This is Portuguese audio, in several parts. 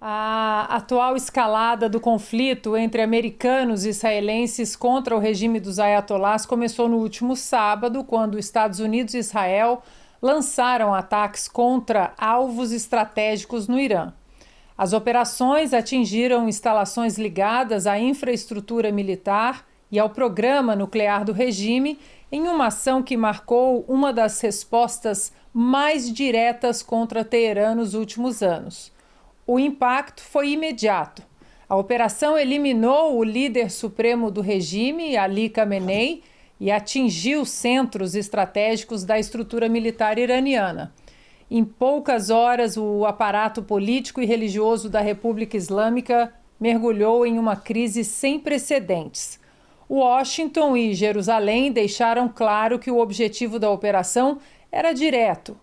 A atual escalada do conflito entre americanos e israelenses contra o regime dos ayatolás começou no último sábado, quando Estados Unidos e Israel lançaram ataques contra alvos estratégicos no Irã. As operações atingiram instalações ligadas à infraestrutura militar e ao programa nuclear do regime, em uma ação que marcou uma das respostas mais diretas contra Teherã nos últimos anos. O impacto foi imediato. A operação eliminou o líder supremo do regime, Ali Khamenei, e atingiu centros estratégicos da estrutura militar iraniana. Em poucas horas, o aparato político e religioso da República Islâmica mergulhou em uma crise sem precedentes. Washington e Jerusalém deixaram claro que o objetivo da operação era direto: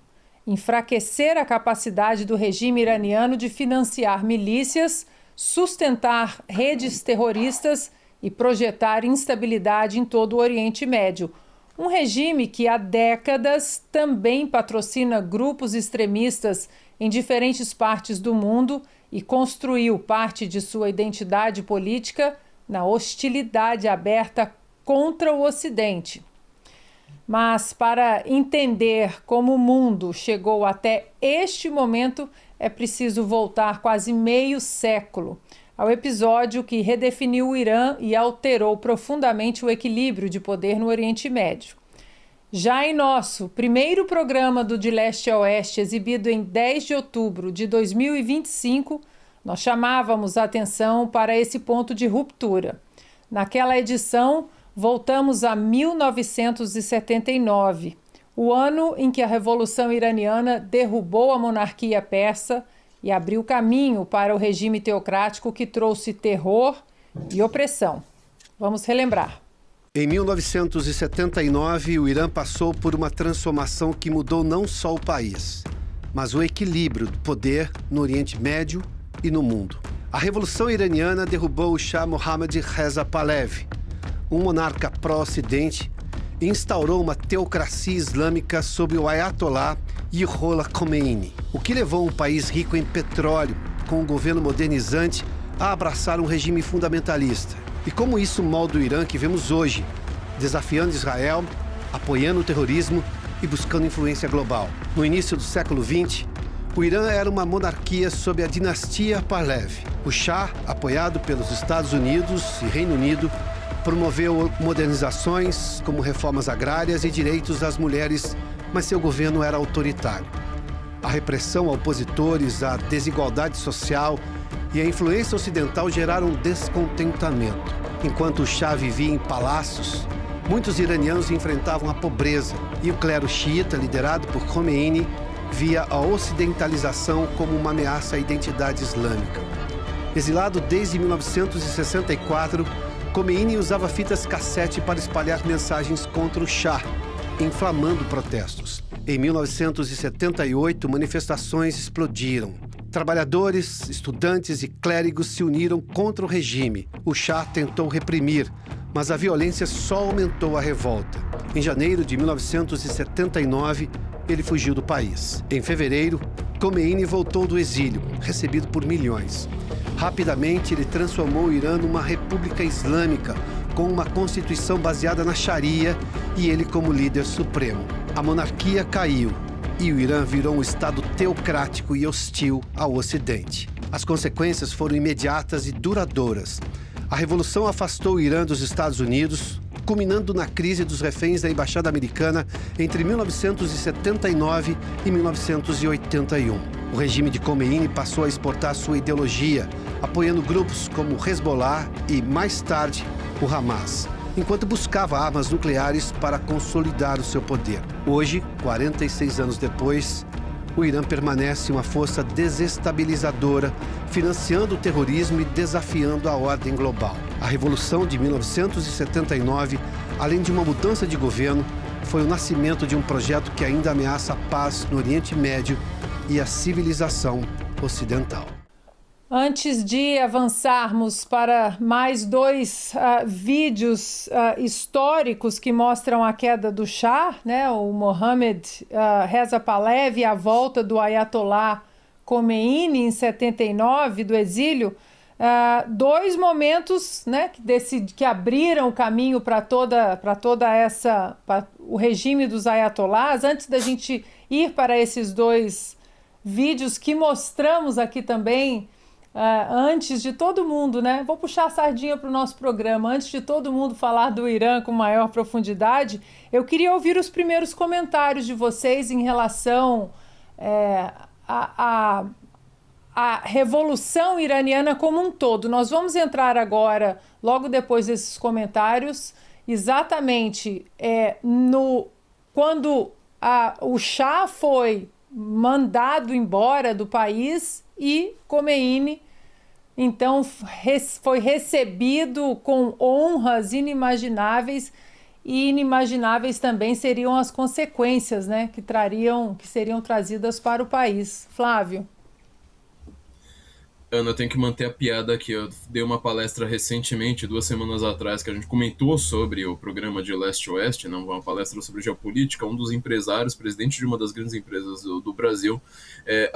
enfraquecer a capacidade do regime iraniano de financiar milícias, sustentar redes terroristas e projetar instabilidade em todo o Oriente Médio. Um regime que há décadas também patrocina grupos extremistas em diferentes partes do mundo e construiu parte de sua identidade política na hostilidade aberta contra o Ocidente. Mas para entender como o mundo chegou até este momento, é preciso voltar quase meio século ao episódio que redefiniu o Irã e alterou profundamente o equilíbrio de poder no Oriente Médio. Já em nosso primeiro programa do De Leste a Oeste, exibido em 10 de outubro de 2025, nós chamávamos a atenção para esse ponto de ruptura. Naquela edição, voltamos a 1979, o ano em que a Revolução Iraniana derrubou a monarquia persa e abriu caminho para o regime teocrático que trouxe terror e opressão. Vamos relembrar. Em 1979, o Irã passou por uma transformação que mudou não só o país, mas o equilíbrio do poder no Oriente Médio e no mundo. A Revolução Iraniana derrubou o Shah Mohammad Reza Pahlavi, um monarca pró-ocidente, e instaurou uma teocracia islâmica sob o Ayatollah Ruhollah Khomeini, o que levou um país rico em petróleo, com um governo modernizante, a abraçar um regime fundamentalista. E como isso molda o Irã que vemos hoje, desafiando Israel, apoiando o terrorismo e buscando influência global. No início do século XX, o Irã era uma monarquia sob a dinastia Pahlavi. O Shah, apoiado pelos Estados Unidos e Reino Unido, promoveu modernizações como reformas agrárias e direitos das mulheres, mas seu governo era autoritário. A repressão a opositores, a desigualdade social e a influência ocidental geraram descontentamento. Enquanto o Shah vivia em palácios, muitos iranianos enfrentavam a pobreza e o clero xiita, liderado por Khomeini, via a ocidentalização como uma ameaça à identidade islâmica. Exilado desde 1964, Khomeini usava fitas cassete para espalhar mensagens contra o Shah, inflamando protestos. Em 1978, manifestações explodiram. Trabalhadores, estudantes e clérigos se uniram contra o regime. O Shah tentou reprimir, mas a violência só aumentou a revolta. Em janeiro de 1979, ele fugiu do país. Em fevereiro, Khomeini voltou do exílio, recebido por milhões. Rapidamente, ele transformou o Irã numa república islâmica, com uma constituição baseada na Sharia e ele como líder supremo. A monarquia caiu e o Irã virou um estado teocrático e hostil ao Ocidente. As consequências foram imediatas e duradouras. A revolução afastou o Irã dos Estados Unidos, culminando na crise dos reféns da Embaixada Americana entre 1979 e 1981. O regime de Khomeini passou a exportar sua ideologia, apoiando grupos como o Hezbollah e, mais tarde, o Hamas, enquanto buscava armas nucleares para consolidar o seu poder. Hoje, 46 anos depois, o Irã permanece uma força desestabilizadora, financiando o terrorismo e desafiando a ordem global. A Revolução de 1979, além de uma mudança de governo, foi o nascimento de um projeto que ainda ameaça a paz no Oriente Médio e a civilização ocidental. Antes de avançarmos para mais dois vídeos históricos que mostram a queda do Shah, né, o Mohammad Reza Pahlavi e a volta do Ayatollah Khomeini, em 79, do exílio, dois momentos, né, que abriram o caminho para o regime dos ayatolás. Antes da gente ir para esses dois vídeos que mostramos aqui também, antes de todo mundo, né? Vou puxar a sardinha para o nosso programa. Antes de todo mundo falar do Irã com maior profundidade, eu queria ouvir os primeiros comentários de vocês em relação à Revolução Iraniana como um todo. Nós vamos entrar agora, logo depois desses comentários, exatamente quando o Shah foi mandado embora do país e Khomeini, então, foi recebido com honras inimagináveis, e inimagináveis também seriam as consequências, né, que seriam trazidas para o país. Flávio. Ana, eu tenho que manter a piada aqui. Eu dei uma palestra recentemente, 2 semanas atrás, que a gente comentou sobre o programa de leste-oeste, né? Uma palestra sobre geopolítica. Um dos empresários, presidente de uma das grandes empresas do Brasil,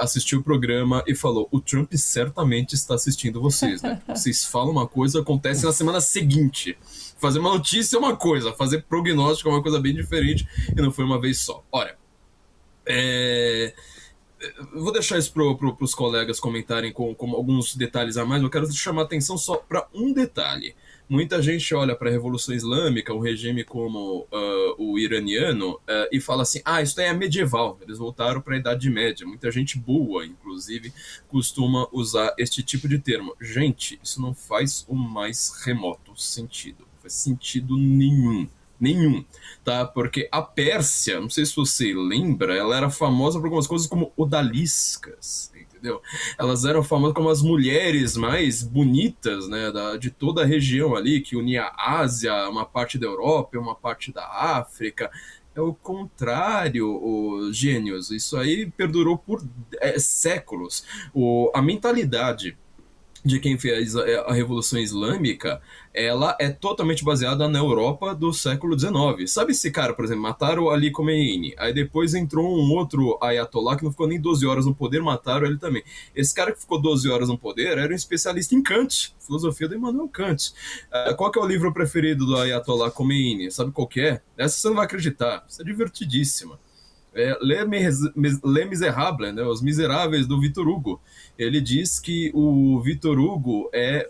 assistiu o programa e falou: o Trump certamente está assistindo vocês, né? Vocês falam uma coisa, acontece na semana seguinte. Fazer uma notícia é uma coisa, fazer prognóstico é uma coisa bem diferente, e não foi uma vez só. Olha, vou deixar isso para os colegas comentarem com alguns detalhes a mais. Eu quero chamar a atenção só para um detalhe. Muita gente olha para a Revolução Islâmica, um regime como o iraniano, e fala assim: isso daí é medieval, eles voltaram para a Idade Média. Muita gente boa, inclusive, costuma usar este tipo de termo. Gente, isso não faz o mais remoto sentido. Não faz sentido nenhum. Tá? Porque a Pérsia, não sei se você lembra, ela era famosa por algumas coisas como odaliscas, entendeu? Elas eram famosas como as mulheres mais bonitas, né, de toda a região ali, que unia a Ásia, uma parte da Europa e uma parte da África. É o contrário, os gênios. Isso aí perdurou por séculos. A mentalidade de quem fez a Revolução Islâmica, ela é totalmente baseada na Europa do século XIX. Sabe esse cara, por exemplo, mataram Ali Khomeini, aí depois entrou um outro ayatollah que não ficou nem 12 horas no poder, mataram ele também. Esse cara que ficou 12 horas no poder era um especialista em Kant, filosofia do Immanuel Kant. Qual que é o livro preferido do ayatollah Khomeini? Sabe qual que é? Essa você não vai acreditar, isso é divertidíssima. Les Miserables, né, Os Miseráveis, do Victor Hugo. Ele diz que o Victor Hugo é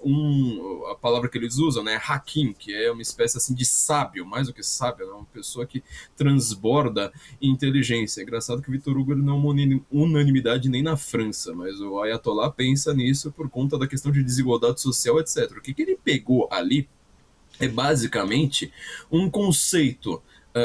a palavra que eles usam, né, hakim, que é uma espécie assim de sábio, mais do que sábio, é uma pessoa que transborda inteligência. É engraçado que o Victor Hugo ele não é uma unanimidade nem na França, mas o Ayatollah pensa nisso por conta da questão de desigualdade social, etc. O que ele pegou ali é basicamente um conceito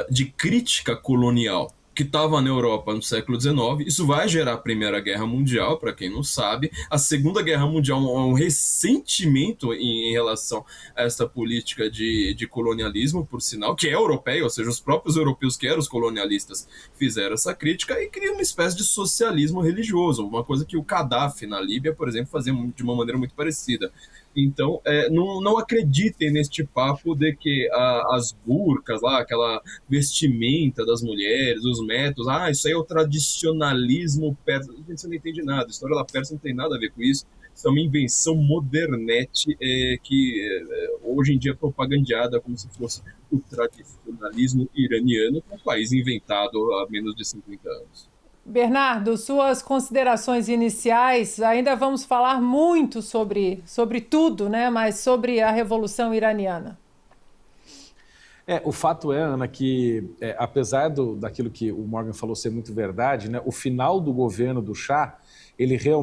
de crítica colonial que estava na Europa no século XIX. Isso vai gerar a Primeira Guerra Mundial, para quem não sabe. A Segunda Guerra Mundial é um ressentimento em relação a essa política de colonialismo, por sinal, que é europeia, ou seja, os próprios europeus que eram os colonialistas fizeram essa crítica e criam uma espécie de socialismo religioso, uma coisa que o Gaddafi na Líbia, por exemplo, fazia de uma maneira muito parecida. Então, não acreditem neste papo de que as burcas lá, aquela vestimenta das mulheres, os métodos, isso aí é o tradicionalismo persa. Você não entende nada, a história da Pérsia não tem nada a ver com isso. Isso é uma invenção modernete que hoje em dia é propagandeada como se fosse o tradicionalismo iraniano, que é um país inventado há menos de 50 anos. Bernardo, suas considerações iniciais. Ainda vamos falar muito sobre tudo, né? Mas sobre a Revolução Iraniana. O fato é, Ana, que apesar daquilo que o Morgan falou ser muito verdade, né, o final do governo do Shah,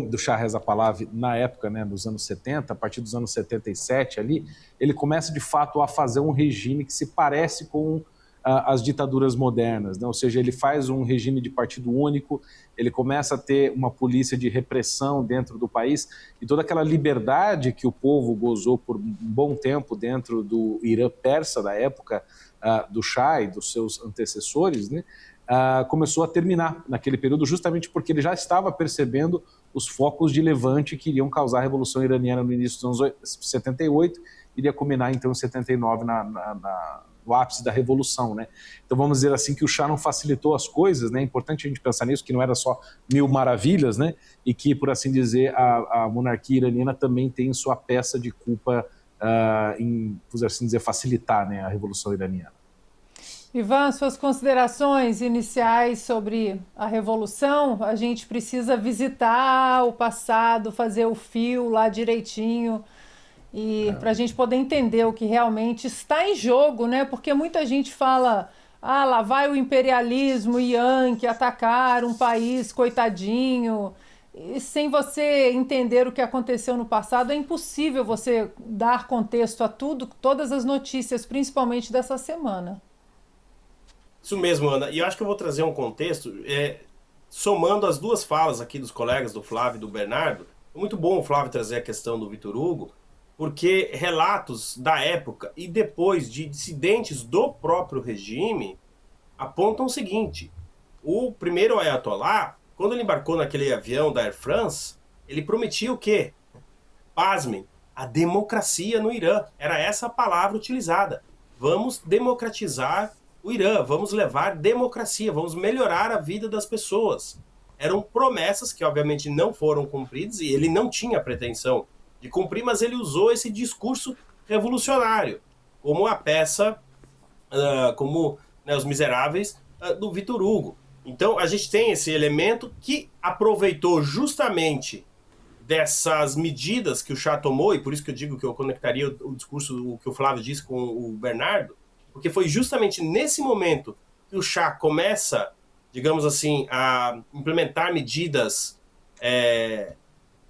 do Shah Reza Pahlavi, na época, né, nos anos 70, a partir dos anos 77 ali, ele começa de fato a fazer um regime que se parece com as ditaduras modernas, né? Ou seja, ele faz um regime de partido único, ele começa a ter uma polícia de repressão dentro do país, e toda aquela liberdade que o povo gozou por um bom tempo dentro do Irã persa da época do Shah e dos seus antecessores, né, começou a terminar naquele período, justamente porque ele já estava percebendo os focos de levante que iriam causar a Revolução Iraniana no início dos anos 78, iria culminar então em 79 no ápice da revolução, né? Então vamos dizer assim que o Shah não facilitou as coisas, né? É importante a gente pensar nisso, que não era só mil maravilhas, né? E que, por assim dizer, a monarquia iraniana também tem sua peça de culpa em, por assim dizer, facilitar, né, a revolução iraniana. Ivan, suas considerações iniciais sobre a Revolução? A gente precisa visitar o passado, fazer o fio lá direitinho, e para a gente poder entender o que realmente está em jogo, né? Porque muita gente fala, lá vai o imperialismo Yankee atacar um país coitadinho, e sem você entender o que aconteceu no passado, é impossível você dar contexto a tudo, todas as notícias, principalmente dessa semana. Isso mesmo, Ana. E eu acho que eu vou trazer um contexto, somando as duas falas aqui dos colegas, do Flávio e do Bernardo. É muito bom o Flávio trazer a questão do Vitor Hugo, porque relatos da época e depois de dissidentes do próprio regime apontam o seguinte: o primeiro Ayatollah, quando ele embarcou naquele avião da Air France, ele prometia o quê? Pasmem, a democracia no Irã. Era essa a palavra utilizada. Vamos democratizar o Irã, vamos levar democracia, vamos melhorar a vida das pessoas. Eram promessas que obviamente não foram cumpridas e ele não tinha pretensão de cumprir, mas ele usou esse discurso revolucionário, como a peça, como Os Miseráveis, do Vitor Hugo. Então a gente tem esse elemento que aproveitou justamente dessas medidas que o Shah tomou, e por isso que eu digo que eu conectaria o discurso, o que o Flávio disse, com o Bernardo, porque foi justamente nesse momento que o Shah começa, digamos assim, a implementar medidas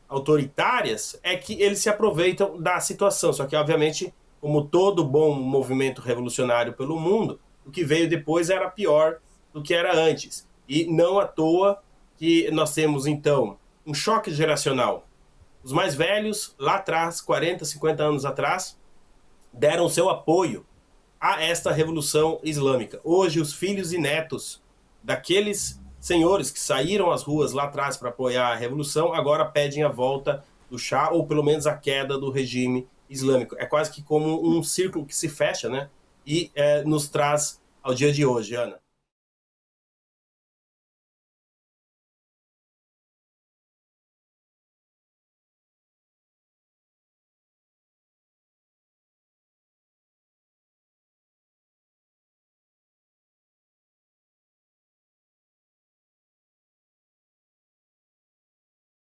autoritárias, é que eles se aproveitam da situação. Só que, obviamente, como todo bom movimento revolucionário pelo mundo, o que veio depois era pior do que era antes. E não à toa que nós temos, então, um choque geracional. Os mais velhos, lá atrás, 40, 50 anos atrás, deram seu apoio a esta revolução islâmica. Hoje, os filhos e netos daqueles senhores que saíram às ruas lá atrás para apoiar a revolução, agora pedem a volta do Shah, ou pelo menos a queda do regime islâmico. É quase que como um círculo que se fecha, né? E nos traz ao dia de hoje, Ana.